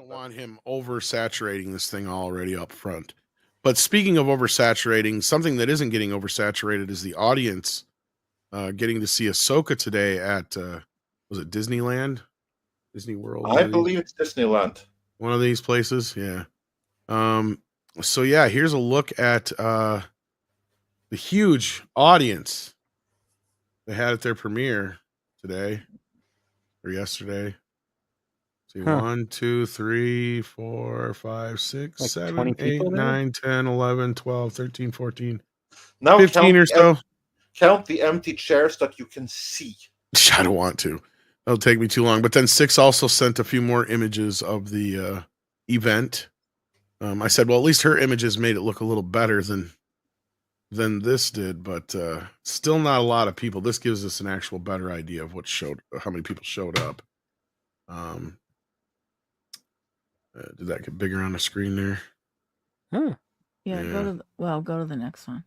want him oversaturating this thing already up front. But speaking of oversaturating, something that isn't getting oversaturated is the audience getting to see Ahsoka today at was it Disneyland, Disney World? I believe it's Disneyland. One of these places, yeah. So yeah, here's a look at the huge audience they had at their premiere today or yesterday. See, 1, 2, 3, 4, 5, 6, Like 7, 20 8, people there? 9, 10, 11, 12, 13, 14, Now 15 or so. Count the empty chairs that you can see. I don't want to. It'll take me too long. But then Six also sent a few more images of the event. I said, well, at least her images made it look a little better than this did, but still not a lot of people. This gives us an actual better idea of how many people showed up. Did that get bigger on the screen there? Huh. Yeah, go to the next one.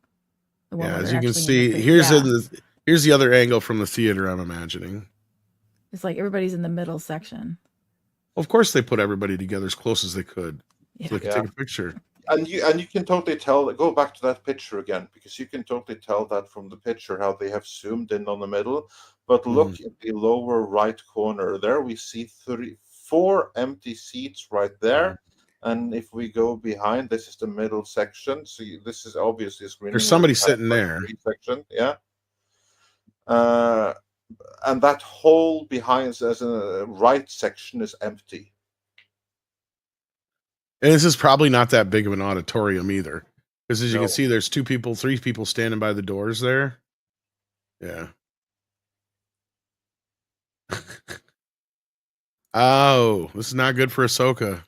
Yeah, as you can see, here's the other angle from the theater, I'm imagining. It's like everybody's in the middle section. Of course, they put everybody together as close as they could, so they could take a picture. And you can totally tell. Go back to that picture again, because you can totally tell that from the picture how they have zoomed in on the middle. But look in the lower right corner there, we see 4 empty seats right there. And if we go behind, this is the middle section. So this is obviously a screening. There's somebody sitting there. Section, yeah. And that whole behind as a right section is empty. And this is probably not that big of an auditorium either, because as you can see, there's 3 people standing by the doors there. Yeah. Oh, this is not good for Ahsoka.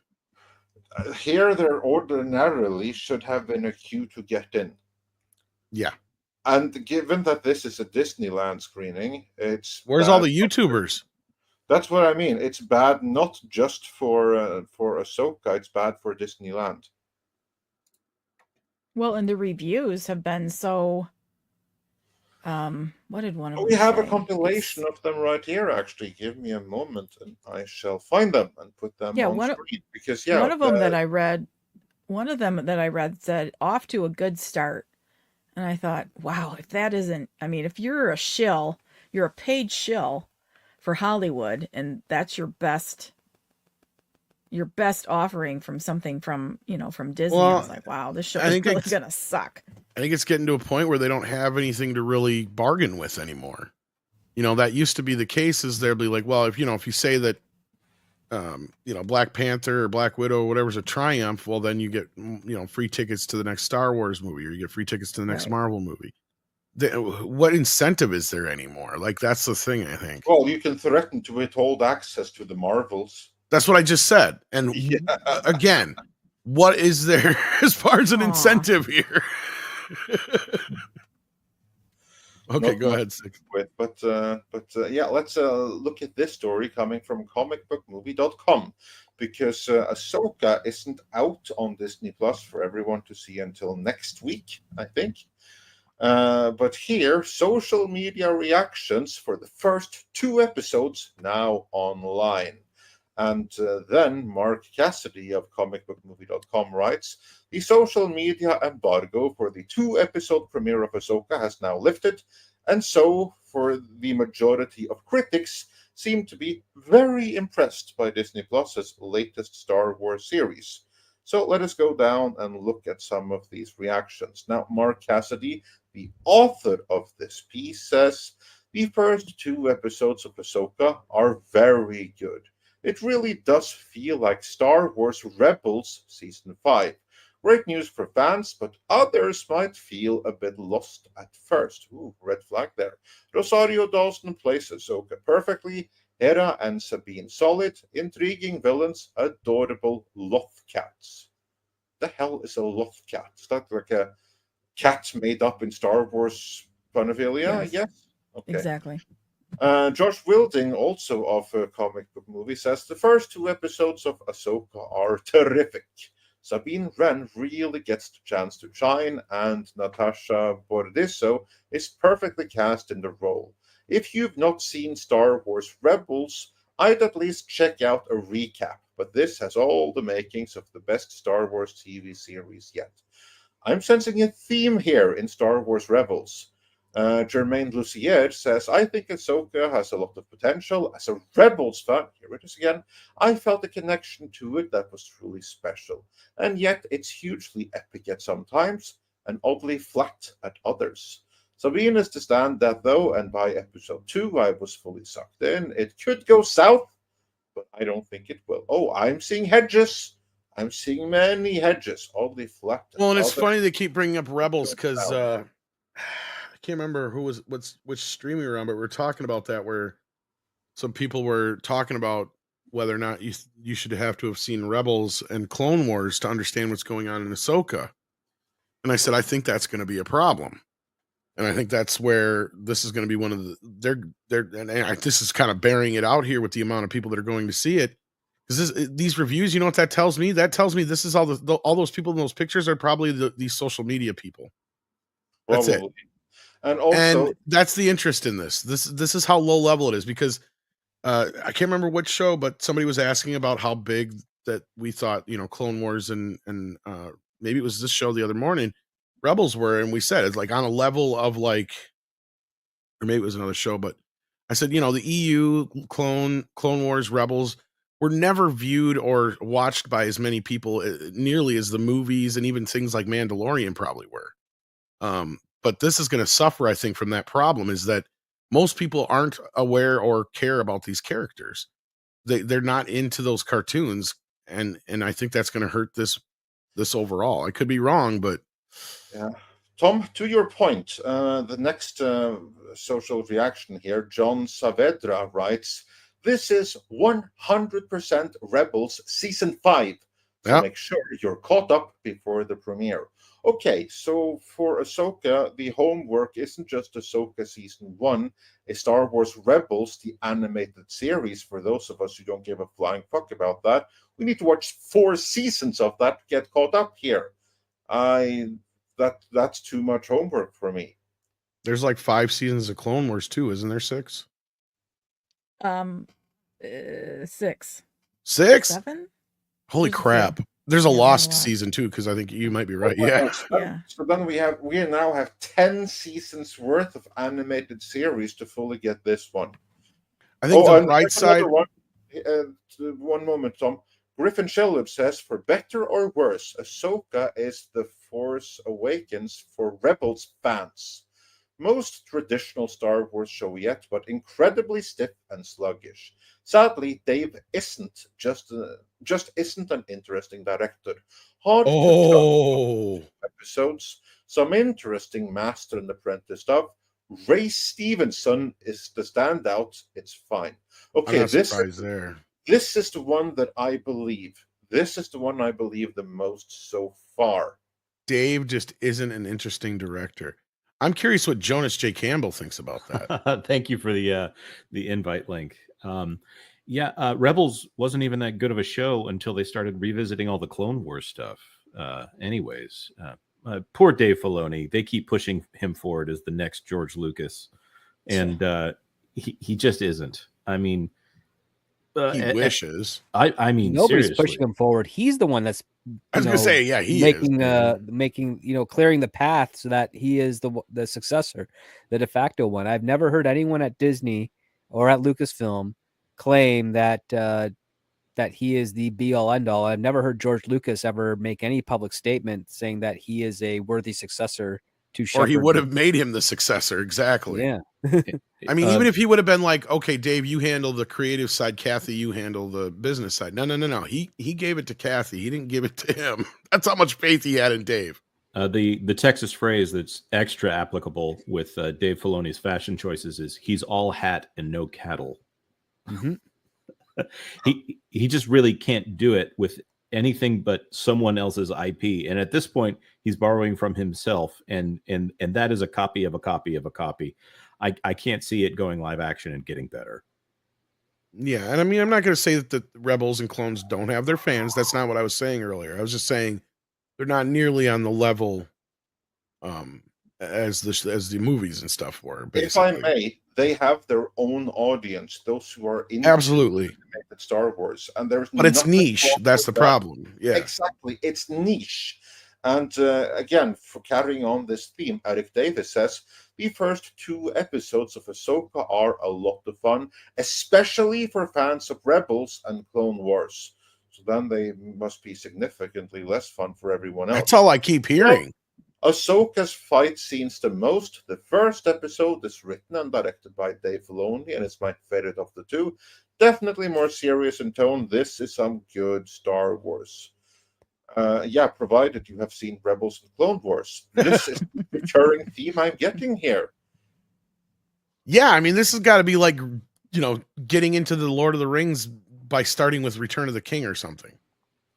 Here, there ordinarily should have been a queue to get in. Yeah. And given that this is a Disneyland screening, where's all the YouTubers? That's what I mean. It's bad not just for Ahsoka. It's bad for Disneyland. Well, and the reviews have been so. What did one of them We have say? a compilation of them right here. Actually, give me a moment, and I shall find them and put them on screen. Because one of them that I read said off to a good start, and I thought, wow, if that isn't, I mean, if you're a shill, you're a paid shill for Hollywood, and that's your best offering from something from Disney. I was like, wow, this show is really gonna suck. I think it's getting to a point where they don't have anything to really bargain with anymore. That used to be the case. Is they'll be like, well, if you say that Black Panther or Black Widow or whatever's a triumph, well, then you get free tickets to the next Star Wars movie, or you get free tickets to the next Marvel movie. What incentive is there anymore? Like, that's the thing, I think. Well, you can threaten to withhold access to the Marvels. That's what I just said. And again, what is there as far as an incentive here? Okay, go ahead. But yeah, let's look at this story coming from comicbookmovie.com, because Ahsoka isn't out on Disney Plus for everyone to see until next week, I think. But here, social media reactions for the first 2 episodes now online. And then Mark Cassidy of comicbookmovie.com writes, the social media embargo for the 2-episode premiere of Ahsoka has now lifted, and so, for the majority of critics, seem to be very impressed by Disney Plus's latest Star Wars series. So let us go down and look at some of these reactions. Now, Mark Cassidy, the author of this piece, says, the first 2 episodes of Ahsoka are very good. It really does feel like Star Wars Rebels Season 5. Great news for fans, but others might feel a bit lost at first. Ooh, red flag there. Rosario Dawson plays Ahsoka perfectly. Hera and Sabine solid. Intriguing villains. Adorable loth cats. The hell is a loth cat? Is that like a cat made up in Star Wars paraphernalia? Yes. Okay. Exactly. Josh Wilding, also of Comic Book Movie, says the first 2 episodes of Ahsoka are terrific. Sabine Wren really gets the chance to shine, and Natasha Bordisso is perfectly cast in the role. If you've not seen Star Wars Rebels, I'd at least check out a recap. but this has all the makings of the best Star Wars TV series yet. I'm sensing a theme here in Star Wars Rebels. Germaine Lucier says, I think Ahsoka has a lot of potential. As a Rebels fan, here it is again, I felt a connection to it that was truly special. And yet it's hugely epic at some times and oddly flat at others. Sabine is to stand that though, and by episode 2 I was fully sucked in. It could go south, but I don't think it will. Oh, I'm seeing hedges. I'm seeing many hedges, oddly flat. Well, and it's funny they keep bringing up Rebels because I can't remember which stream we were on, but we were talking about that where some people were talking about whether or not you should have to have seen Rebels and Clone Wars to understand what's going on in Ahsoka. And I said, I think that's going to be a problem. And I think that's where this is going to be one of the, this is kind of bearing it out here with the amount of people that are going to see it. Because these reviews, you know what that tells me? That tells me this is all all those people in those pictures are probably these social media people. That's probably. it. And also, and that's the interest in this. This is how low level it is because I can't remember which show, but somebody was asking about how big that we thought, Clone Wars and maybe it was this show the other morning, Rebels were, and we said it's like on a level of like, or maybe it was another show, but I said, the EU, Clone Wars, Rebels were never viewed or watched by as many people nearly as the movies and even things like Mandalorian probably were. But this is going to suffer, I think, from that problem is that most people aren't aware or care about these characters. They're not into those cartoons, and I think that's going to hurt this overall. I could be wrong, but yeah. Tom, to your point, the next social reaction here, John Saavedra writes, this is 100% Rebels Season 5, so make sure you're caught up before the premiere. Okay, so for Ahsoka, the homework isn't just Ahsoka Season 1, a Star Wars Rebels, the animated series, for those of us who don't give a flying fuck about that. We need to watch 4 seasons of that to get caught up here. That's too much homework for me. There's like 5 seasons of Clone Wars too, isn't there? 6? 6. 6? 7? Holy crap. There's a lost season too, because I think you might be right. Yeah. So then we now have 10 seasons worth of animated series to fully get this one. I think the bright side. One moment, Tom. Griffin Shellup says, for better or worse, Ahsoka is the Force Awakens for Rebels fans. Most traditional Star Wars show yet, but incredibly stiff and sluggish. Sadly, Dave isn't just isn't an interesting director. Hard to judge episodes. Some interesting Master and Apprentice stuff. Ray Stevenson is the standout. It's fine. Okay, this is the one that I believe. This is the one I believe the most so far. Dave just isn't an interesting director. I'm curious what Jonas J. Campbell thinks about that. Thank you for the invite link. Rebels wasn't even that good of a show until they started revisiting all the Clone Wars stuff. Poor Dave Filoni. They keep pushing him forward as the next George Lucas, and he just isn't. I mean, he wishes. I mean, nobody's seriously. pushing him forward. He's the one that's I was gonna say, yeah, he making is. clearing the path so that he is the successor, the de facto one. I've never heard anyone at Disney or at Lucasfilm claim that he is the be all end all. I've never heard George Lucas ever make any public statement saying that he is a worthy successor to Shepard. Or he would have made him the successor. Exactly. Yeah. I mean, even if he would have been like, okay, Dave, you handle the creative side, Kathy, you handle the business side. No. He gave it to Kathy. He didn't give it to him. That's how much faith he had in Dave. The Texas phrase that's extra applicable with Dave Filoni's fashion choices is he's all hat and no cattle. Mm-hmm. He just really can't do it with anything but someone else's IP. And at this point, he's borrowing from himself. And that is a copy of a copy of a copy. I can't see it going live action and getting better. Yeah. And I mean, I'm not going to say that the Rebels and Clones don't have their fans. That's not what I was saying earlier. I was just saying they're not nearly on the level as the movies and stuff were. If I Basically, may, they have their own audience, those who are into absolutely. animated Star Wars, and there's But it's nothing niche. wrong That's with the that. problem. Yeah. Exactly, it's niche. And again, for carrying on this theme, Eric Davis says the first 2 episodes of Ahsoka are a lot of fun, especially for fans of Rebels and Clone Wars. So then they must be significantly less fun for everyone else. That's all I keep hearing. Ahsoka's fight scenes the most. The first episode is written and directed by Dave Filoni, and it's my favorite of the 2. Definitely more serious in tone. This is some good Star Wars. Yeah, provided you have seen Rebels and Clone Wars. This is the recurring theme I'm getting here. Yeah, I mean, this has got to be like, getting into the Lord of the Rings by starting with Return of the King or something.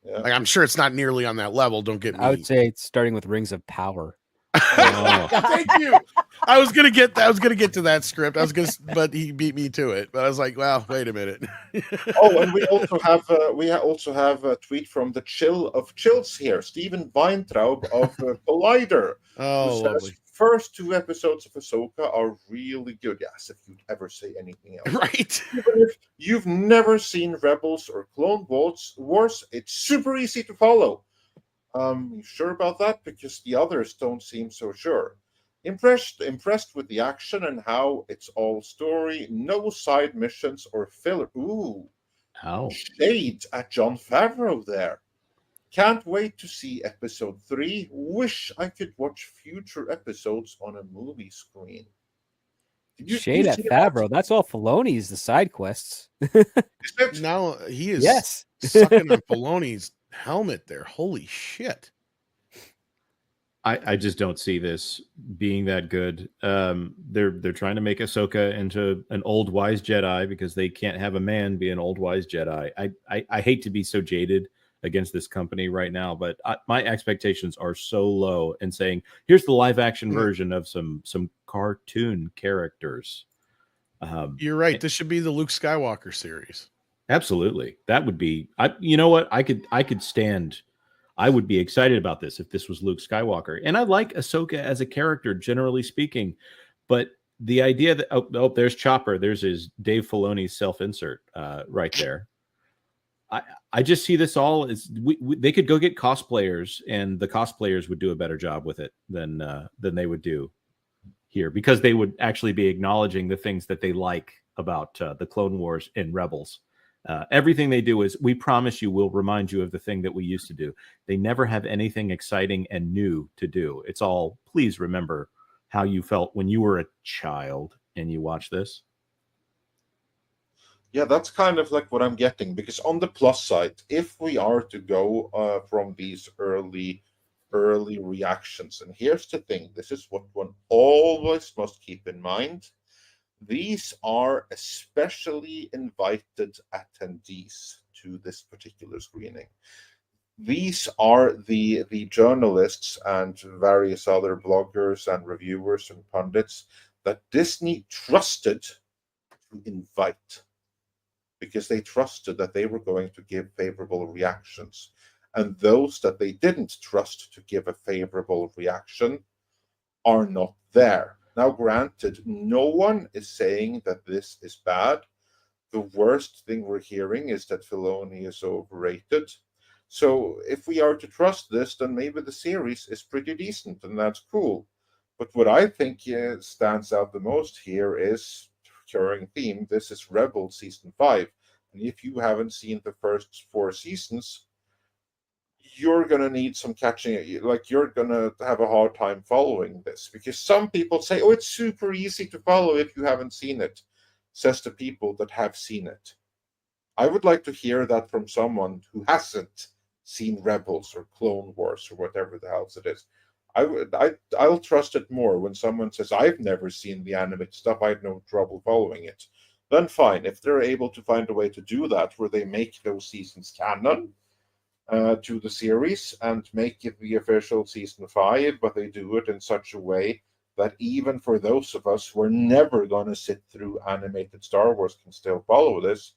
Yeah. Like, I'm sure it's not nearly on that level. Don't get me. I would say it's starting with Rings of Power. Oh. Thank you. I was gonna get to that script. But he beat me to it. But I was like, well, wait a minute. Oh, and we also have a tweet from the Chill of Chills here, Stephen Weintraub of Collider, Oh, who lovely. says first 2 episodes of Ahsoka are really good. Yes, if you'd ever say anything else. Right. Even if you've never seen Rebels or Clone Wars, it's super easy to follow. You sure about that? Because the others don't seem so sure. Impressed with the action and how it's all story, no side missions or filler. Ooh, Ow. shade at Jon Favreau there. Can't wait to see episode 3. Wish I could watch future episodes on a movie screen. Shade at Favreau. That's all Filoni's, the side quests. Now he is Yes. sucking on Filoni's helmet there. Holy shit. I just don't see this being that good. They're trying to make Ahsoka into an old wise Jedi because they can't have a man be an old wise Jedi. I hate to be so jaded against this company right now, but my expectations are so low. And saying here's the live action version of some cartoon characters. You're right. This should be the Luke Skywalker series. Absolutely, that would be. You know what? I could stand. I would be excited about this if this was Luke Skywalker. And I like Ahsoka as a character, generally speaking. But the idea that, oh there's Chopper. There's his Dave Filoni's self-insert right there. I just see this all as they could go get cosplayers, and the cosplayers would do a better job with it than they would do here, because they would actually be acknowledging the things that they like about the Clone Wars and Rebels. Everything they do is, we promise you we'll remind you of the thing that we used to do. They never have anything exciting and new to do. It's all, please remember how you felt when you were a child and you watched this. Yeah, that's kind of like what I'm getting, because on the plus side, if we are to go from these early reactions, and here's the thing, this is what one always must keep in mind. These are especially invited attendees to this particular screening. These are the journalists and various other bloggers and reviewers and pundits that Disney trusted to invite, because they trusted that they were going to give favorable reactions. And those that they didn't trust to give a favorable reaction are not there. Now, granted, no one is saying that this is bad. The worst thing we're hearing is that Filoni is overrated. So if we are to trust this, then maybe the series is pretty decent, and that's cool. But what I think stands out the most here is recurring theme. This is Rebels Season 5. And if you haven't seen the first 4 seasons, you're going to need some catching. Like, you're going to have a hard time following this, because some people say, oh, it's super easy to follow if you haven't seen it, says the people that have seen it. I would like to hear that from someone who hasn't seen Rebels or Clone Wars or whatever the hell it is. I'll trust it more when someone says, I've never seen the animated stuff, I had no trouble following it. Then fine, if they're able to find a way to do that, where they make those seasons canon to the series and make it the official season 5, but they do it in such a way that even for those of us who are never going to sit through animated Star Wars can still follow this,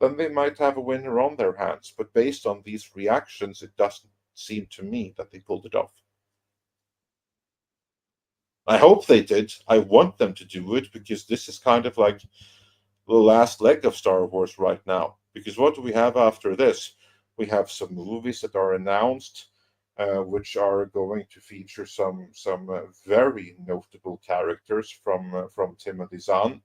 then they might have a winner on their hands. But based on these reactions, it doesn't seem to me that they pulled it off. I hope they did. I want them to do it, because this is kind of like the last leg of Star Wars right now. Because what do we have after this? We have some movies that are announced, which are going to feature some very notable characters from Timothy Zahn,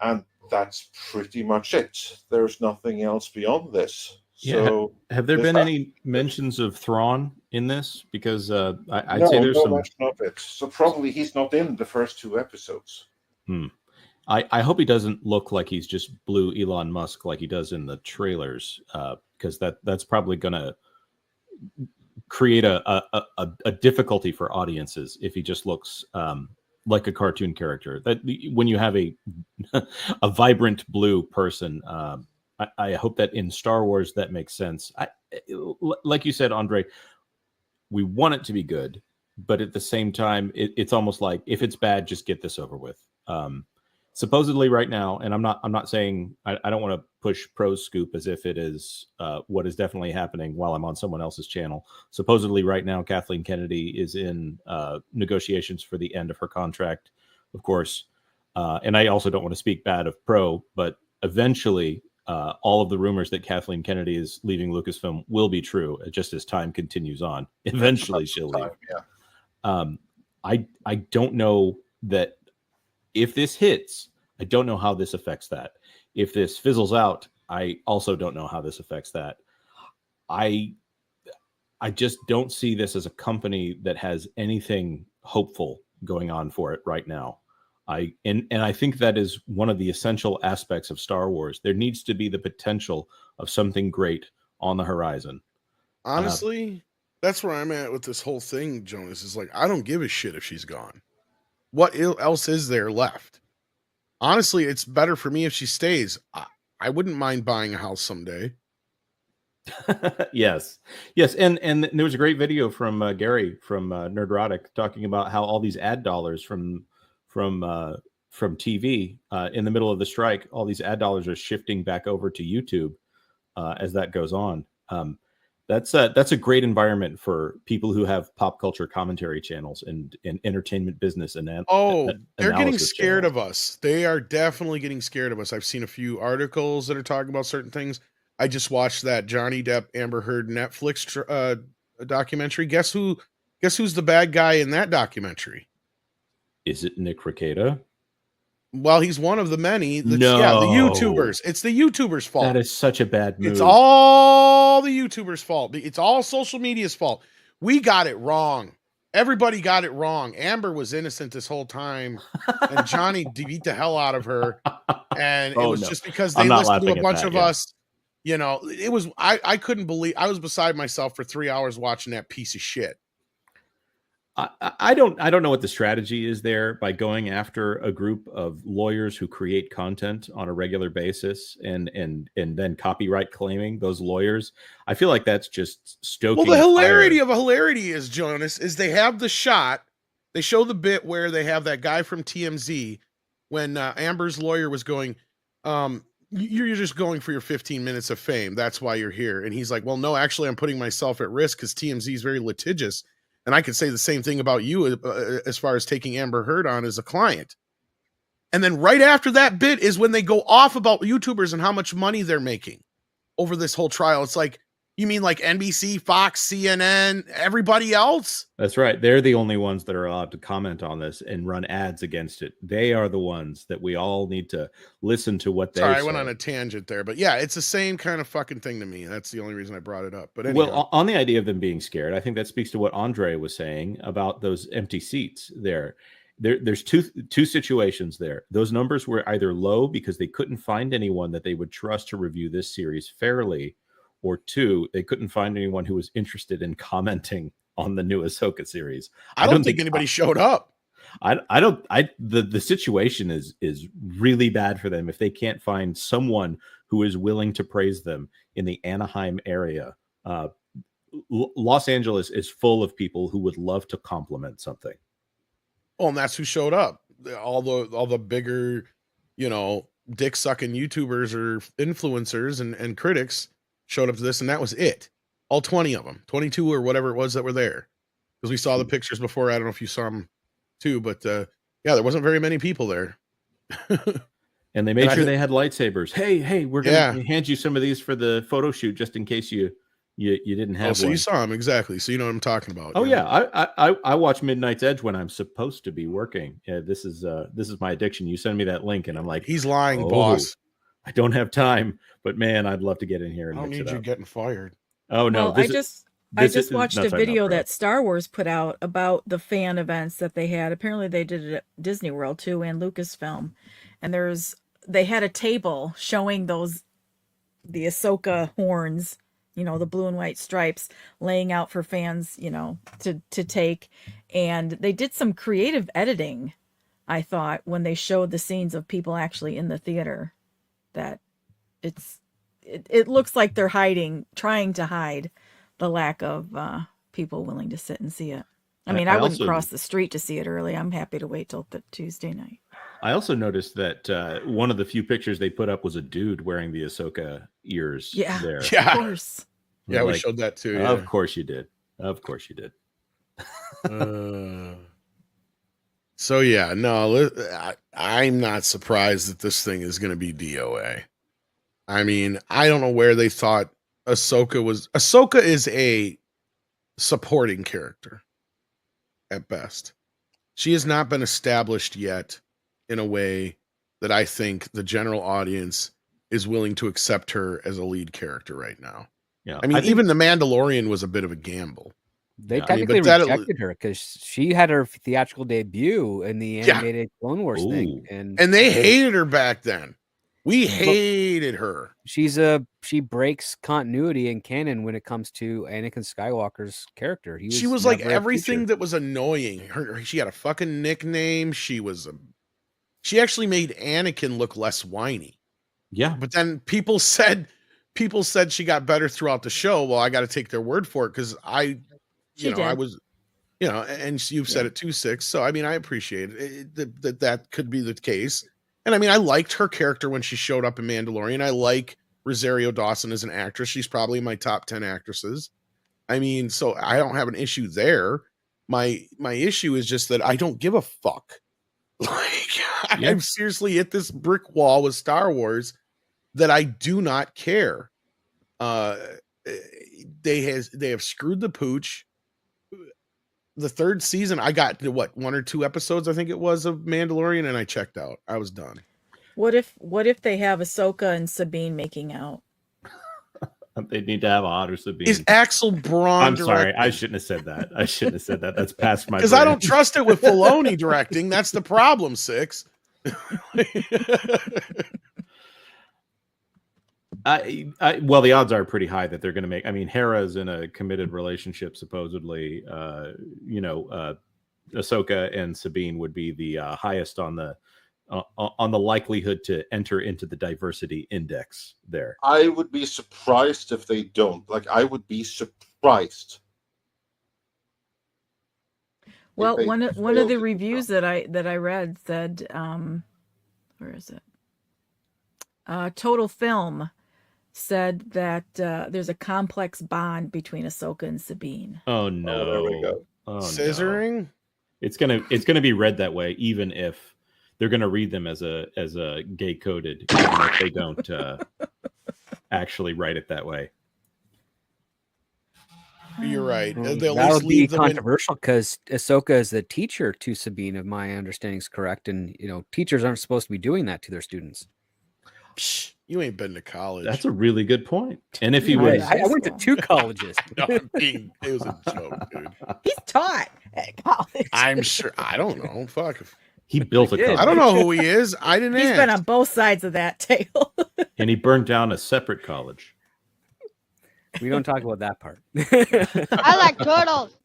and that's pretty much it. There's nothing else beyond this. Yeah. So Have there this been has- any mentions of Thrawn in this? Because I'd no, say there's no some. mention of it. So probably he's not in the first 2 episodes. I hope he doesn't look like he's just blue Elon Musk like he does in the trailers, because that's probably going to create a difficulty for audiences if he just looks like a cartoon character. That when you have a a vibrant blue person, I hope that in Star Wars that makes sense. Like you said, Andre, we want it to be good, but at the same time, it's almost like if it's bad, just get this over with. Supposedly right now, and I'm not saying I don't want to push Pro's scoop as if it is what is definitely happening while I'm on someone else's channel. Supposedly right now, Kathleen Kennedy is in negotiations for the end of her contract, of course. And I also don't want to speak bad of Pro, but eventually all of the rumors that Kathleen Kennedy is leaving Lucasfilm will be true, just as time continues on. Eventually she'll leave. Yeah. I don't know that if this hits, I don't know how this affects that. If this fizzles out, I also don't know how this affects that. I just don't see this as a company that has anything hopeful going on for it right now. And I think that is one of the essential aspects of Star Wars. There needs to be the potential of something great on the horizon. Honestly, that's where I'm at with this whole thing, Jonas. Is like, I don't give a shit if she's gone. What else is there left? Honestly, it's better for me if she stays. I wouldn't mind buying a house someday. Yes. And there was a great video from Gary from Nerdrotic talking about how all these ad dollars from TV in the middle of the strike, all these ad dollars are shifting back over to YouTube as that goes on. That's a great environment for people who have pop culture commentary channels and entertainment business and they're getting scared of us. They are definitely getting scared of us. I've seen a few articles that are talking about certain things. I just watched that Johnny Depp Amber Heard Netflix documentary. Guess who's the bad guy in that documentary? Is it Nick Rekieta? Well, he's one of the many. The YouTubers. It's the YouTubers' fault. That is such a bad move. It's all the YouTubers' fault. It's all social media's fault. We got it wrong. Everybody got it wrong. Amber was innocent this whole time, and Johnny beat the hell out of her. And it was just because they listened to a bunch of us. You know, it was. I couldn't believe. I was beside myself for 3 hours watching that piece of shit. I don't know what the strategy is there by going after a group of lawyers who create content on a regular basis and then copyright claiming those lawyers. I feel like that's just stoking. Well, the hilarity of a hilarity is, Jonas, is they have the shot. They show the bit where they have that guy from TMZ when Amber's lawyer was going, you're just going for your 15 minutes of fame. That's why you're here. And he's like, well, no, actually, I'm putting myself at risk because TMZ is very litigious. And I could say the same thing about you as far as taking Amber Heard on as a client. And then right after that bit is when they go off about YouTubers and how much money they're making over this whole trial. It's like, you mean like NBC, Fox, CNN, everybody else? That's right. They're the only ones that are allowed to comment on this and run ads against it. They are the ones that we all need to listen to what they say. Sorry, I went on a tangent there. But yeah, it's the same kind of fucking thing to me. That's the only reason I brought it up. But anyway. Well, on the idea of them being scared, I think that speaks to what Andre was saying about those empty seats there. There's two situations there. Those numbers were either low because they couldn't find anyone that they would trust to review this series fairly, or two, they couldn't find anyone who was interested in commenting on the new Ahsoka series. I don't think anybody showed up. The situation is really bad for them if they can't find someone who is willing to praise them in the Anaheim area. Los Angeles is full of people who would love to compliment something. Oh, and that's who showed up. All the bigger, dick sucking YouTubers or influencers and critics showed up to this, and that was it. All 20 of them, 22 or whatever it was that were there. because we saw the pictures before. I don't know if you saw them too, but yeah, there wasn't very many people there. And they made sure they had lightsabers. Hey, we're gonna hand you some of these for the photo shoot just in case you didn't have one. So you saw them, exactly. So you know what I'm talking about. Oh yeah, I watch Midnight's Edge when I'm supposed to be working. Yeah, this is my addiction. You send me that link, and I'm like, he's lying, boss. I don't have time, but man, I'd love to get in here and I don't need you getting fired. Oh no, well, I just watched a video that Star Wars put out about the fan events that they had. Apparently, they did it at Disney World too, and Lucasfilm. And they had a table showing the Ahsoka horns, the blue and white stripes, laying out for fans, to take. And they did some creative editing, I thought, when they showed the scenes of people actually in the theater. That it looks like they're trying to hide the lack of people willing to sit and see it. I mean, I wouldn't cross the street to see it early. I'm happy to wait till the Tuesday night. I also noticed that one of the few pictures they put up was a dude wearing the Ahsoka ears. Yeah, there. Yeah, of course. Yeah, we showed that too. Yeah. Of course you did. Of course you did. So yeah, no, I'm not surprised that this thing is going to be DOA. I mean, I don't know where they thought Ahsoka was. Ahsoka is a supporting character at best. She has not been established yet in a way that I think the general audience is willing to accept her as a lead character right now. Yeah, I mean, even The Mandalorian was a bit of a gamble. They technically rejected her because she had her theatrical debut in the animated Clone Wars thing, and they hated her back then. We hated her. She breaks continuity in canon when it comes to Anakin Skywalker's character. She was like everything that was annoying. She had a fucking nickname. She actually made Anakin look less whiny. Yeah, but then people said she got better throughout the show. Well, I got to take their word for it because I was, and you've said it too, 6. So I mean, I appreciate it, that could be the case. And I mean, I liked her character when she showed up in Mandalorian. I like Rosario Dawson as an actress. She's probably in my top 10 actresses. I mean, so I don't have an issue there. My issue is just that I don't give a fuck. Like, I'm seriously hit this brick wall with Star Wars that I do not care. They have screwed the pooch. The 3rd season, I got to 1 or 2 episodes, I think it was, of Mandalorian, and I checked out. I was done. What if they have Ahsoka and Sabine making out? They need to have a hotter Sabine. Is Axel Braun? I'm sorry, I shouldn't have said that. That's past my. Because I don't trust it with Filoni directing. That's the problem, 6. Well, the odds are pretty high that they're going to make. I mean, Hera's in a committed relationship, supposedly. Ahsoka and Sabine would be the highest on the likelihood to enter into the diversity index there. I would be surprised if they don't. Like, I would be surprised. Well, one of the reviews that I read said, where is it? Total Film said that there's a complex bond between Ahsoka and Sabine. Oh no! Oh, there we go. Oh, scissoring. No. It's gonna be read that way, even if they're gonna read them as a gay coded, even if they don't actually write it that way. You're right. That would be controversial because Ahsoka is the teacher to Sabine, if my understanding is correct, and teachers aren't supposed to be doing that to their students. Psh, you ain't been to college. That's a really good point. And if he was, I went to 2 colleges. No, it was a joke, dude. He's taught at college. I'm sure. I don't know. Fuck. He built a college. I don't know who he is. I didn't. He's been on both sides of that table. And he burned down a separate college. We don't talk about that part. I like turtles.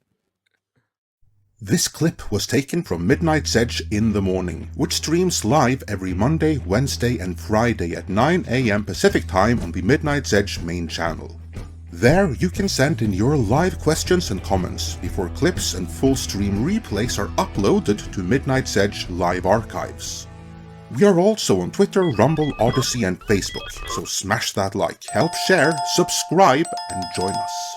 This clip was taken from Midnight's Edge in the Morning, which streams live every Monday, Wednesday and Friday at 9 a.m. Pacific Time on the Midnight's Edge main channel. There you can send in your live questions and comments before clips and full stream replays are uploaded to Midnight's Edge live archives. We are also on Twitter, Rumble, Odyssey and Facebook, so smash that like, help share, subscribe and join us.